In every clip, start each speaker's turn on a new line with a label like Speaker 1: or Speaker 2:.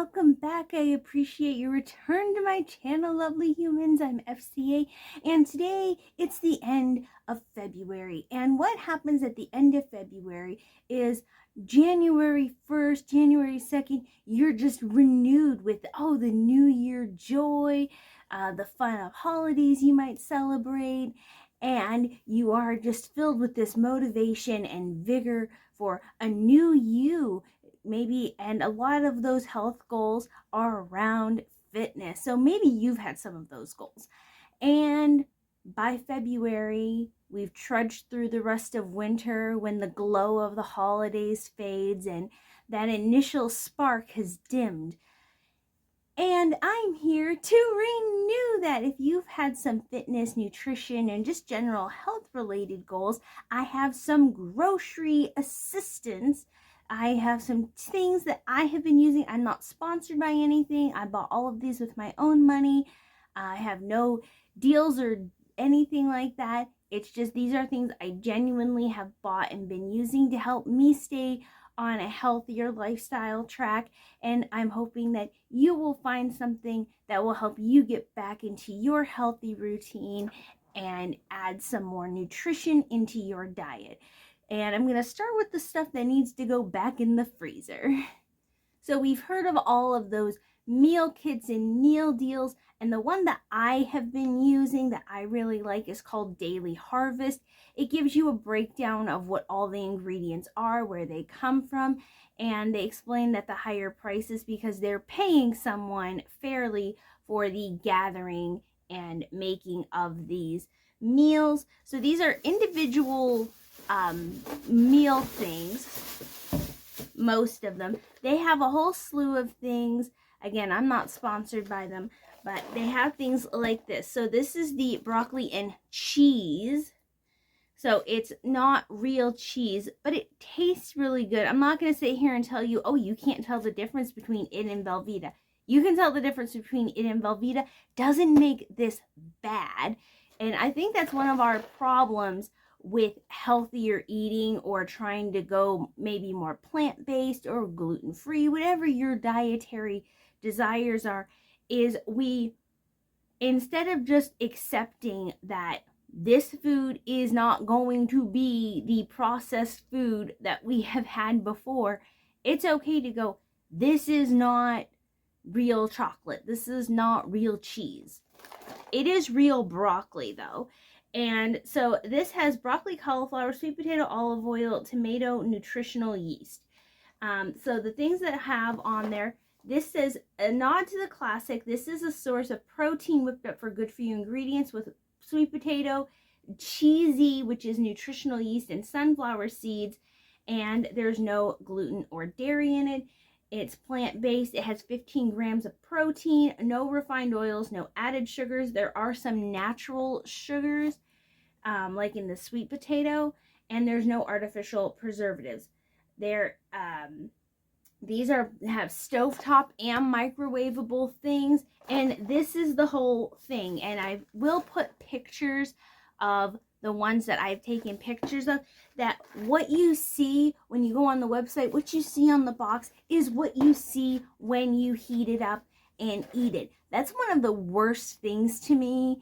Speaker 1: welcome back. I appreciate your return to my channel, lovely humans. I'm FCA, and today it's the end of February. And what happens at the end of February is January 1st, January 2nd, you're just renewed with, the new year joy, the fun of holidays you might celebrate, and you are just filled with this motivation and vigor for a new you. Maybe, and a lot of those health goals are around fitness. So maybe you've had some of those goals. And by February, we've trudged through the rest of winter when the glow of the holidays fades and that initial spark has dimmed. And I'm here to renew that. If you've had some fitness, nutrition, and just general health related goals, I have some grocery assistance. I have some things that I have been using. I'm not sponsored by anything. I bought all of these with my own money. I have no deals or anything like that. It's just these are things I genuinely have bought and been using to help me stay on a healthier lifestyle track, and I'm hoping that you will find something that will help you get back into your healthy routine and add some more nutrition into your diet. And I'm going to start with the stuff that needs to go back in the freezer. So we've heard of all of those meal kits and meal deals, and the one that I have been using that I really like is called Daily Harvest. It gives you a breakdown of what all the ingredients are, where they come from, and they explain that the higher price is because they're paying someone fairly for the gathering and making of these meals. So these are individual meal things, most of them. They have a whole slew of things. Again, I'm not sponsored by them, but they have things like this. So this is the broccoli and cheese. So it's not real cheese, but it tastes really good. I'm not going to sit here and tell you, oh, you can't tell the difference between it and Velveeta. You can tell the difference between it and Velveeta. Doesn't make this bad. And I think that's one of our problems with healthier eating, or trying to go maybe more plant-based or gluten-free, whatever your dietary desires are, is we, instead of just accepting that this food is not going to be the processed food that we have had before, it's okay to go, this is not real chocolate, this is not real cheese. It is real broccoli though. And so this has broccoli, cauliflower, sweet potato, olive oil, tomato, nutritional yeast. So the things that I have on there, this says a nod to the classic. This is a source of protein whipped up for good for you ingredients with sweet potato, cheesy, which is nutritional yeast, and sunflower seeds. And there's no gluten or dairy in it. It's plant-based. It has 15 grams of protein, no refined oils, no added sugars. There are some natural sugars, like in the sweet potato, and there's no artificial preservatives. These have stovetop and microwavable things, and this is the whole thing. And I will put pictures of the ones that I've taken pictures of, that what you see when you go on the website, what you see on the box is what you see when you heat it up and eat it. That's one of the worst things to me.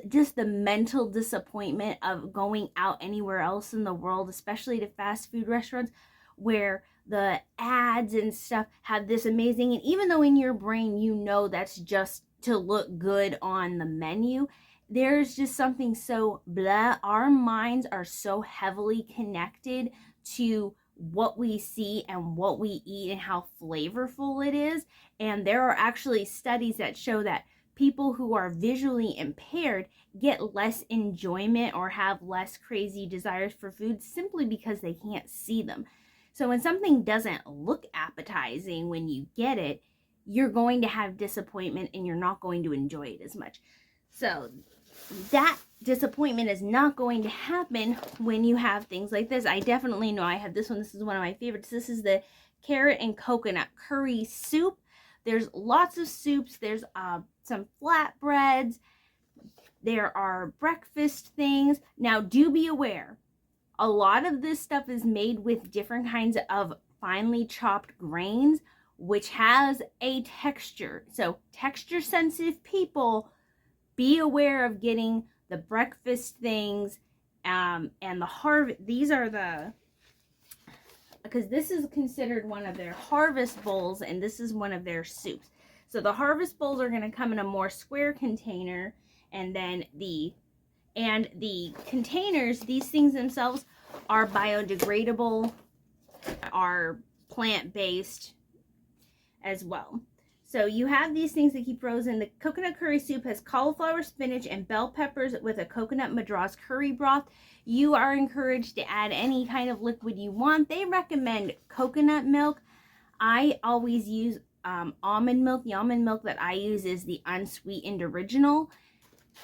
Speaker 1: Just the mental disappointment of going out anywhere else in the world, especially to fast food restaurants, where the ads and stuff have this amazing, and even though in your brain you know that's just to look good on the menu, there's just something so blah. Our minds are so heavily connected to what we see and what we eat and how flavorful it is. And there are actually studies that show that people who are visually impaired get less enjoyment or have less crazy desires for food simply because they can't see them. So when something doesn't look appetizing when you get it, you're going to have disappointment and you're not going to enjoy it as much. So that disappointment is not going to happen when you have things like this. I definitely know I have this one. This is one of my favorites. This is the carrot and coconut curry soup. There's lots of soups. There's some flatbreads. There are breakfast things. Now, do be aware, a lot of this stuff is made with different kinds of finely chopped grains, which has a texture. So texture sensitive people, be aware of getting the breakfast things and the harvest. These are the, because this is considered one of their harvest bowls and this is one of their soups. So the harvest bowls are going to come in a more square container, and then the containers, these things themselves are biodegradable, are plant-based as well. So you have these things that keep frozen. The coconut curry soup has cauliflower, spinach, and bell peppers with a coconut madras curry broth. You are encouraged to add any kind of liquid you want. They recommend coconut milk. I always use almond milk. The almond milk that I use is the unsweetened original,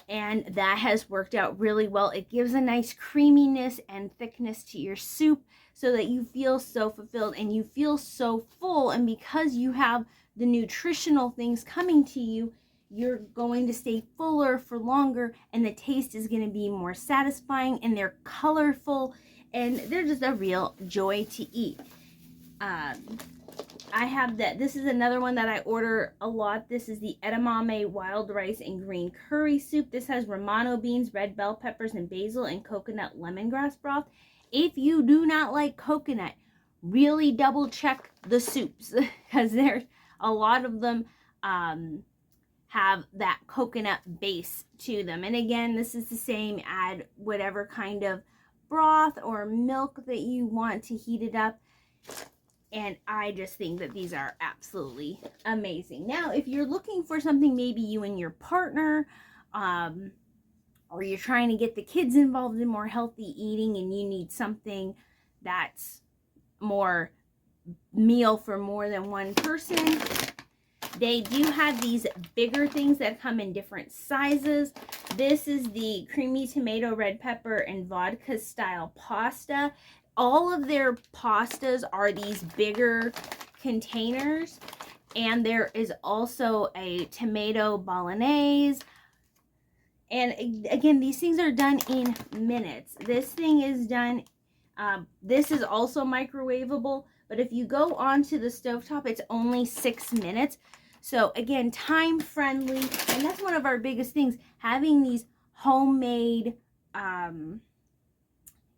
Speaker 1: and that has worked out really well. It gives a nice creaminess and thickness to your soup so that you feel so fulfilled and you feel so full. And because you have the nutritional things coming to you, you're going to stay fuller for longer, and the taste is going to be more satisfying, and they're colorful, and they're just a real joy to eat. I have that. This is another one that I order a lot. This is the edamame wild rice and green curry soup. This has Romano beans, red bell peppers, and basil, and coconut lemongrass broth. If you do not like coconut, really double check the soups, because there's a lot of them have that coconut base to them. And again, this is the same. Add whatever kind of broth or milk that you want to heat it up. And I just think that these are absolutely amazing. Now, if you're looking for something, maybe you and your partner, or you're trying to get the kids involved in more healthy eating and you need something that's more meal for more than one person, they do have these bigger things that come in different sizes. This is the creamy tomato, red pepper, and vodka style pasta. All of their pastas are these bigger containers, and there is also a tomato bolognese. And again, these things are done in minutes. This thing is done, this is also microwavable, but if you go onto the stovetop, it's only 6 minutes. So again, time friendly, and that's one of our biggest things, having these homemade,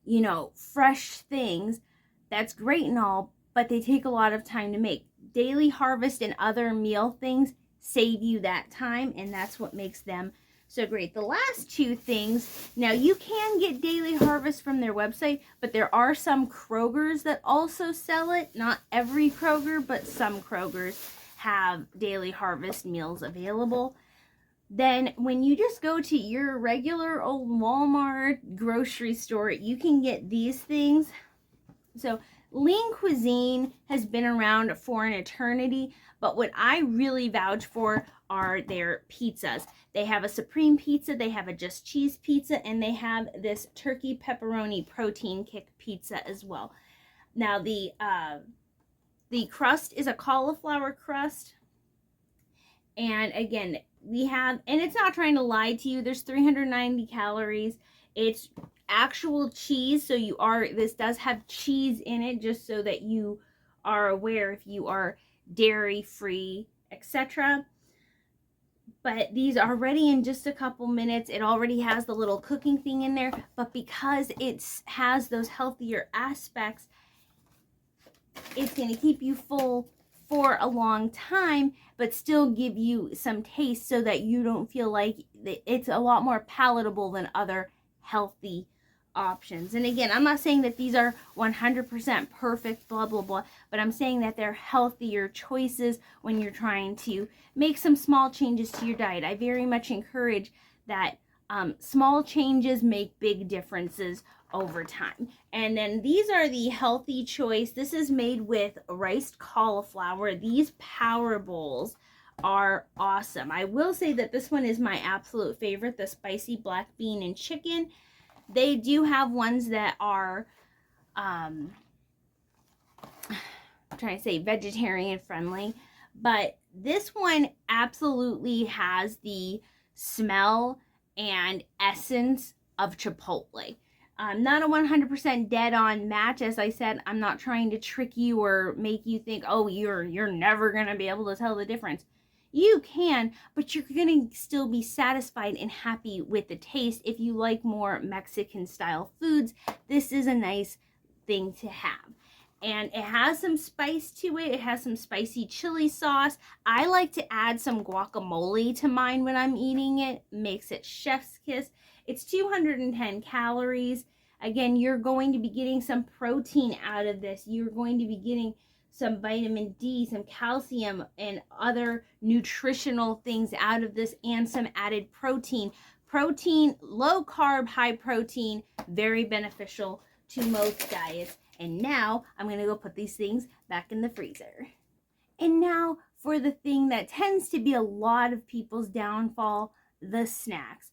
Speaker 1: you know, fresh things. That's great and all, but they take a lot of time to make. Daily Harvest and other meal things save you that time, and that's what makes them so great. The last two things, now you can get Daily Harvest from their website, but there are some Krogers that also sell it. Not every Kroger, but some Krogers have Daily Harvest meals available. Then when you just go to your regular old Walmart grocery store, you can get these things. So Lean Cuisine has been around for an eternity, but what I really vouch for are their pizzas. They have a supreme pizza, they have a just cheese pizza, and they have this turkey pepperoni protein kick pizza as well. Now the crust is a cauliflower crust, and again, we have, and it's not trying to lie to you, there's 390 calories. It's actual cheese, so this does have cheese in it, just so that you are aware if you are dairy free, etc. But these are ready in just a couple minutes. It already has the little cooking thing in there, but because it has those healthier aspects, it's going to keep you full for a long time, but still give you some taste so that you don't feel like it's a lot more palatable than other healthy options. And again, I'm not saying that these are 100% perfect, blah, blah, blah, but I'm saying that they're healthier choices when you're trying to make some small changes to your diet. I very much encourage that small changes make big differences over time. And then these are the healthy choice. This is made with riced cauliflower. These power bowls are awesome. I will say that this one is my absolute favorite, the spicy black bean and chicken. They do have ones that are I'm trying to say vegetarian friendly, but this one absolutely has the smell and essence of Chipotle. Not a 100% dead on match. As I said, I'm not trying to trick you or make you think, oh, you're never going to be able to tell the difference. You can, but you're going to still be satisfied and happy with the taste. If you like more Mexican style foods, this is a nice thing to have. And it has some spice to it. It has some spicy chili sauce. I like to add some guacamole to mine when I'm eating it. Makes it chef's kiss. It's 210 calories. Again, you're going to be getting some protein out of this. You're going to be getting some vitamin D, some calcium, and other nutritional things out of this, and some added protein. Protein, low carb, high protein, very beneficial to most diets. And now I'm going to go put these things back in the freezer. And now for the thing that tends to be a lot of people's downfall, the snacks.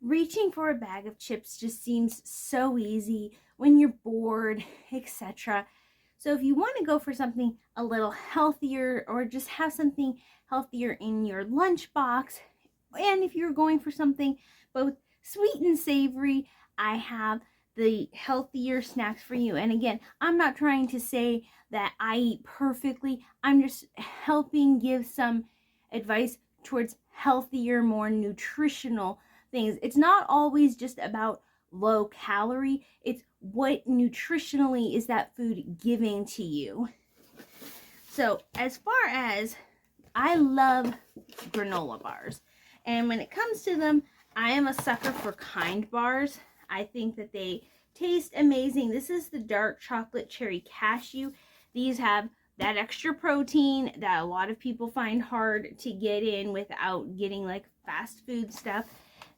Speaker 1: Reaching for a bag of chips just seems so easy when you're bored, etc. So if you want to go for something a little healthier, or just have something healthier in your lunchbox, and if you're going for something both sweet and savory, I have the healthier snacks for you. And again, I'm not trying to say that I eat perfectly. I'm just helping give some advice towards healthier, more nutritional things. It's not always just about low calorie. It's what nutritionally is that food giving to you. So as far as, I love granola bars. And when it comes to them, I am a sucker for Kind bars. I think that they taste amazing. This is the dark chocolate cherry cashew. These have that extra protein that a lot of people find hard to get in without getting like fast food stuff.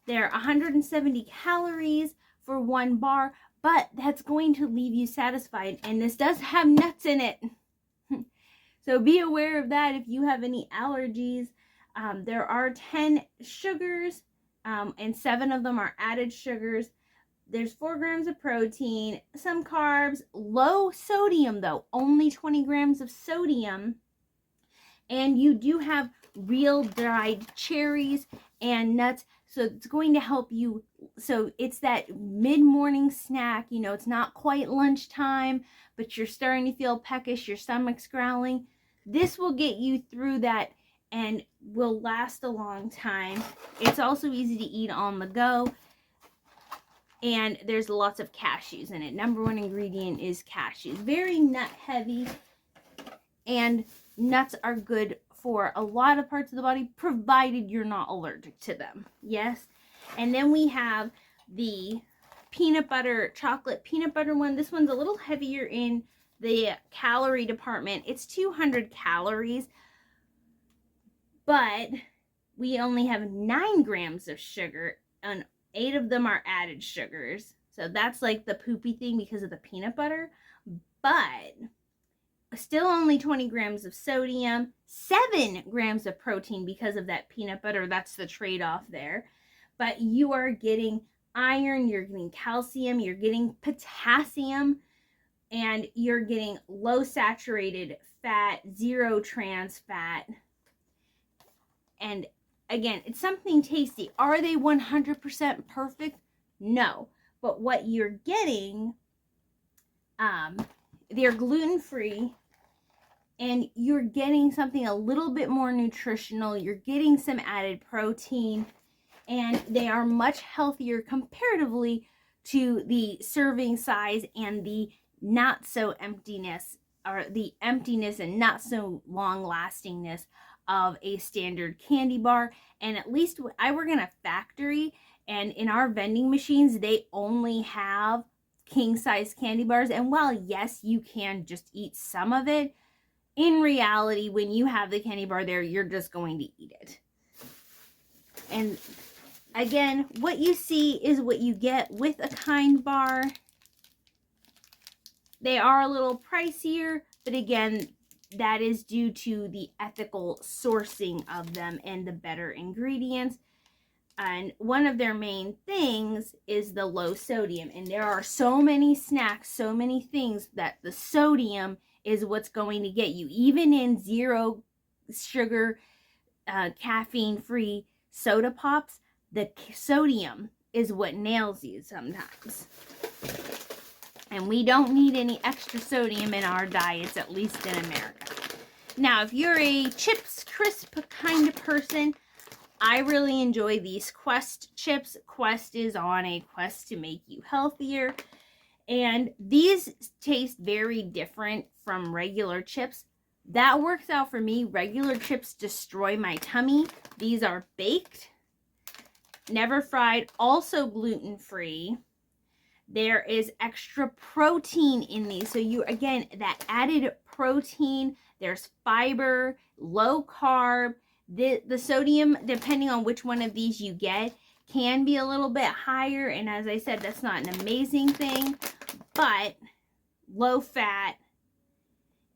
Speaker 1: They're 170 calories for one bar, but that's going to leave you satisfied. And this does have nuts in it. So be aware of that if you have any allergies. There are 10 sugars, and 7 of them are added sugars. There's 4 grams of protein, some carbs, low sodium though, only 20 grams of sodium. And you do have real dried cherries and nuts. So it's going to help you. So it's that mid-morning snack. You know, it's not quite lunchtime, but you're starting to feel peckish, your stomach's growling. This will get you through that and will last a long time. It's also easy to eat on the go. And there's lots of cashews in it. Number 1 ingredient is cashews. Very nut heavy. And nuts are good for a lot of parts of the body, provided you're not allergic to them. Yes. And then we have the peanut butter, chocolate peanut butter one. This one's a little heavier in the calorie department. It's 200 calories, but we only have 9 grams of sugar, and 8 of them are added sugars. So that's like the poopy thing because of the peanut butter, but still only 20 grams of sodium, 7 grams of protein because of that peanut butter. That's the trade-off there. But you are getting iron, you're getting calcium, you're getting potassium, and you're getting low saturated fat, 0 trans fat. And again, it's something tasty. Are they 100% perfect? No. But what you're getting, they're gluten-free, and you're getting something a little bit more nutritional. You're getting some added protein, and they are much healthier comparatively to the serving size and the not so emptiness, or the emptiness and not so long lastingness of a standard candy bar. And at least I work in a factory, and in our vending machines, they only have king size candy bars. And while yes, you can just eat some of it, in reality, when you have the candy bar there, you're just going to eat it. And again, what you see is what you get with a Kind bar. They are a little pricier, but again, that is due to the ethical sourcing of them and the better ingredients. And one of their main things is the low sodium. And there are so many snacks, so many things that the sodium is what's going to get you. Even in 0 sugar, caffeine-free soda pops, the sodium is what nails you sometimes. And we don't need any extra sodium in our diets, at least in America. Now, if you're a chips crisp kind of person, I really enjoy these Quest chips. Quest is on a quest to make you healthier. And these taste very different from regular chips. That works out for me. Regular chips destroy my tummy. These are baked, never fried, also gluten-free. There is extra protein in these. So you, again, that added protein, there's fiber, low carb. The sodium, depending on which one of these you get, can be a little bit higher. And as I said, that's not an amazing thing, but low fat.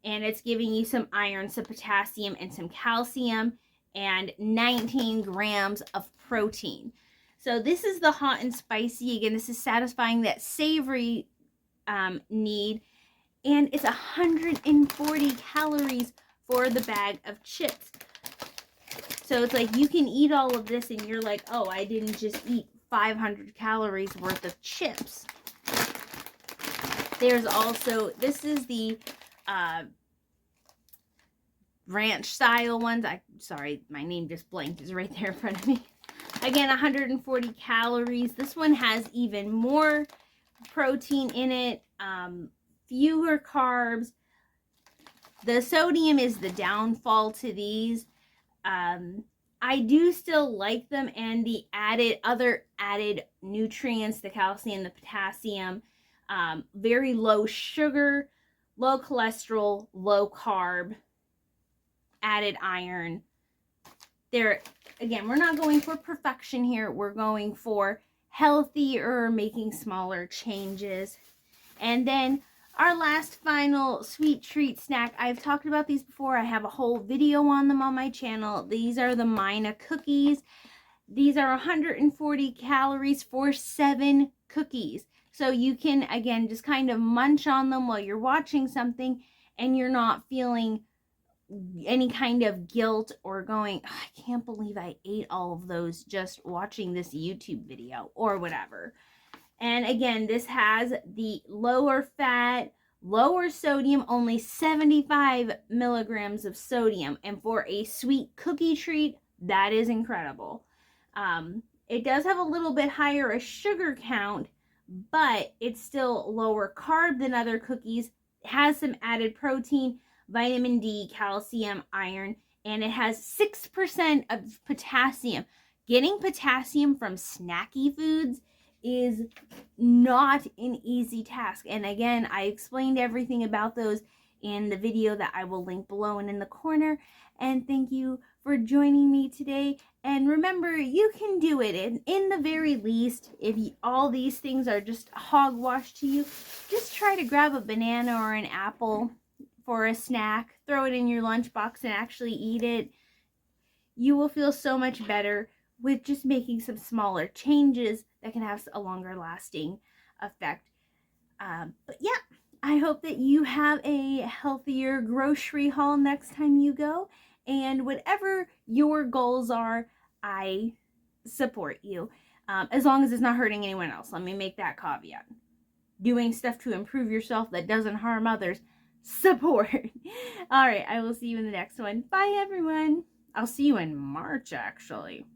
Speaker 1: And it's giving you some iron, some potassium, and some calcium, and 19 grams of protein. So this is the hot and spicy. Again, this is satisfying that savory need. And it's 140 calories for the bag of chips. So it's like you can eat all of this and you're like, oh, I didn't just eat 500 calories worth of chips. There's also, this is the ranch style ones. Sorry, my name just blanked. It's right there in front of me. Again, 140 calories. This one has even more protein in it, fewer carbs. The sodium is the downfall to these. I do still like them, and the other added nutrients, the calcium, the potassium, very low sugar, low cholesterol, low carb, added iron. Again, we're not going for perfection here. We're going for healthier, making smaller changes. And then our last final sweet treat snack. I've talked about these before. I have a whole video on them on my channel. These are the Mina cookies. These are 140 calories for 7 cookies. So you can, again, just kind of munch on them while you're watching something and you're not feeling any kind of guilt or going, oh, I can't believe I ate all of those just watching this YouTube video or whatever. And again, this has the lower fat, lower sodium, only 75 milligrams of sodium. And for a sweet cookie treat, that is incredible. It does have a little bit higher a sugar count, but it's still lower carb than other cookies. It has some added protein, vitamin D, calcium, iron, and it has 6% of potassium. Getting potassium from snacky foods is not an easy task. And again, I explained everything about those in the video that I will link below and in the corner. And thank you for joining me today. And remember, you can do it. And in the very least, if all these things are just hogwash to you, just try to grab a banana or an apple for a snack, throw it in your lunchbox and actually eat it. You will feel so much better with just making some smaller changes that can have a longer lasting effect. But yeah, I hope that you have a healthier grocery haul next time you go. And whatever your goals are, I support you. As long as it's not hurting anyone else. Let me make that caveat. Doing stuff to improve yourself that doesn't harm others, support. All right, I will see you in the next one. Bye, everyone. I'll see you in March, actually.